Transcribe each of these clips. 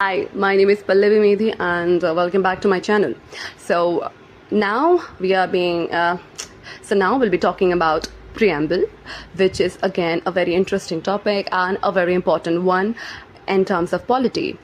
Hi, my name is Pallavi Medhi and welcome back to my channel. So now we'll be talking about preamble, which is again a very interesting topic and a very important one in terms of polity.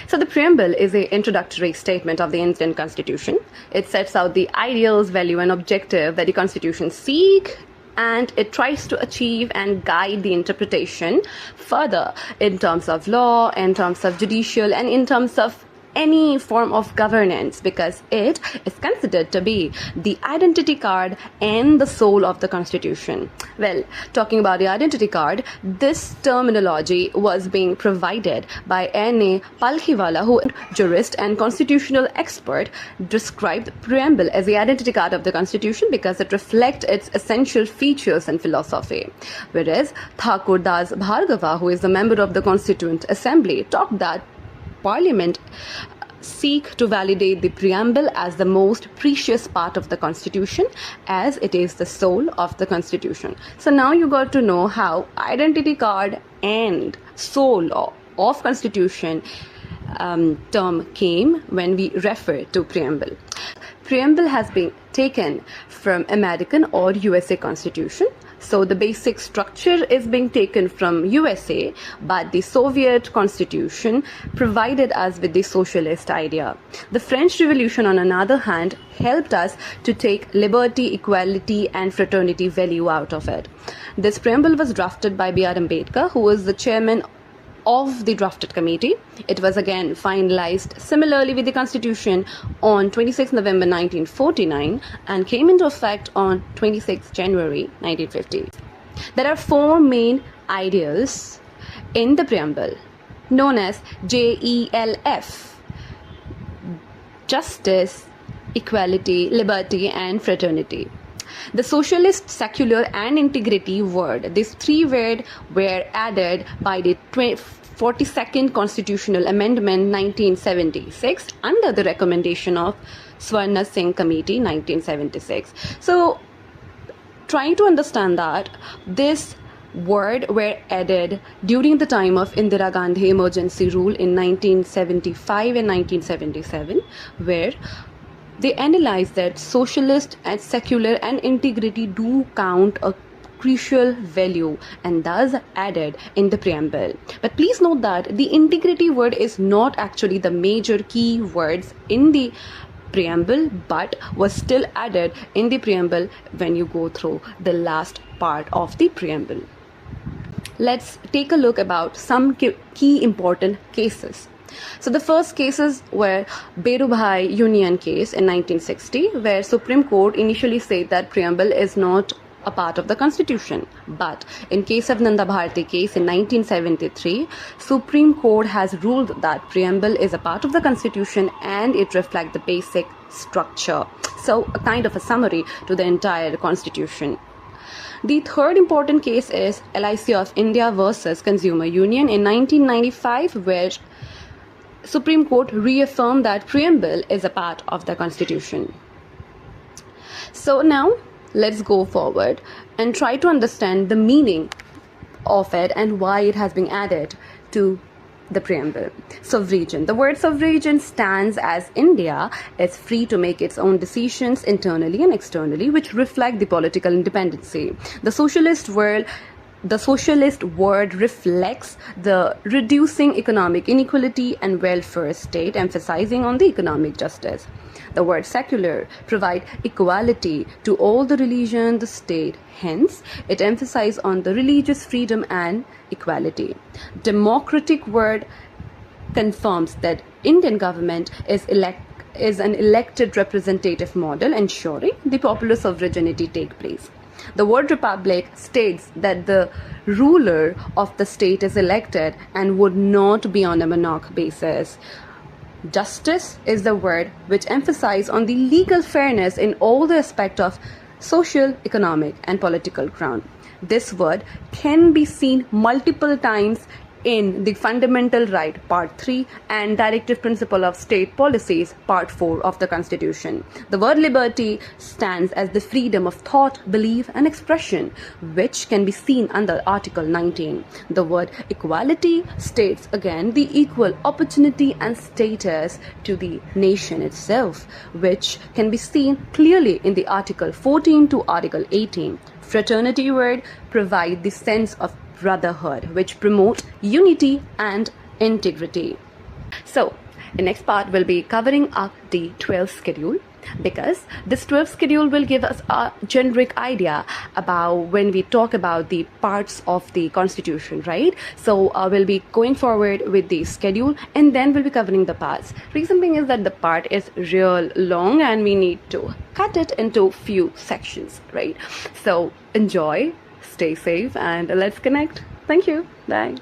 So the preamble is an introductory statement of the Indian Constitution. It sets out the ideals, value and objective that the Constitution seek, and it tries to achieve and guide the interpretation further in terms of law, in terms of judicial, and in terms of any form of governance, because it is considered to be the identity card and the soul of the Constitution. Well, talking about the identity card, this terminology was being provided by N.A. Palkhiwala, who is a jurist and constitutional expert, described preamble as the identity card of the Constitution because it reflects its essential features and philosophy. Whereas Thakur Das Bhargava, who is a member of the Constituent Assembly, talked that Parliament seek to validate the preamble as the most precious part of the Constitution, as it is the soul of the Constitution. So now you got to know how identity card and soul of Constitution term came when we refer to preamble. Preamble has been taken from American or USA Constitution. So the basic structure is being taken from USA, but the Soviet Constitution provided us with the socialist idea. The French Revolution, on another hand, helped us to take liberty, equality and fraternity value out of it. This preamble was drafted by B.R. Ambedkar, who was the chairman of the drafted committee. It was again finalized similarly with the Constitution on 26 November 1949 and came into effect on 26 January 1950. There are four main ideals in the preamble known as JELF: justice, equality, liberty and fraternity. The socialist, secular and integrity word, these three words were added by the 42nd Constitutional Amendment 1976 under the recommendation of Swarna Singh Committee 1976. So trying to understand that this word were added during the time of Indira Gandhi emergency rule in 1975 and 1977, where they analyzed that socialist and secular and integrity do count a crucial value and thus added in the preamble. But please note that the integrity word is not actually the major key words in the preamble, but was still added in the preamble when you go through the last part of the preamble. Let's take a look about some key important cases. So the first cases were Berubhai Union case in 1960, where Supreme Court initially said that preamble is not a part of the Constitution. But in case of Nanda Bharati case in 1973, Supreme Court has ruled that preamble is a part of the Constitution and it reflects the basic structure. So a kind of a summary to the entire Constitution. The third important case is LIC of India versus Consumer Union in 1995, where Supreme Court reaffirmed that preamble is a part of the Constitution. So now let's go forward and try to understand the meaning of it and why it has been added to the preamble. Suffragan. The word suffragan stands as India is free to make its own decisions internally and externally, which reflect the political independency. The socialist word reflects the reducing economic inequality and welfare state, emphasizing on the economic justice. The word secular provides equality to all the religion, the state. Hence, it emphasizes on the religious freedom and equality. Democratic word confirms that Indian government is an elected representative model, ensuring the popular sovereignty take place. The word republic states that the ruler of the state is elected and would not be on a monarch basis. Justice is the word which emphasizes on the legal fairness in all the aspects of social, economic and political ground. This word can be seen multiple times in the Fundamental Right, Part 3, and Directive Principle of State Policies, Part 4 of the Constitution. The word liberty stands as the freedom of thought, belief, and expression, which can be seen under Article 19. The word equality states again the equal opportunity and status to the nation itself, which can be seen clearly in the Article 14 to Article 18. Fraternity word provide the sense of brotherhood, which promote unity and integrity. So, the next part will be covering up the 12th schedule, because this 12th schedule will give us a generic idea about when we talk about the parts of the constitution, right? So we'll be going forward with the schedule and then we'll be covering the parts. Reason being is that the part is real long and we need to cut it into few sections, right? So enjoy, stay safe, and let's connect. Thank you. Bye.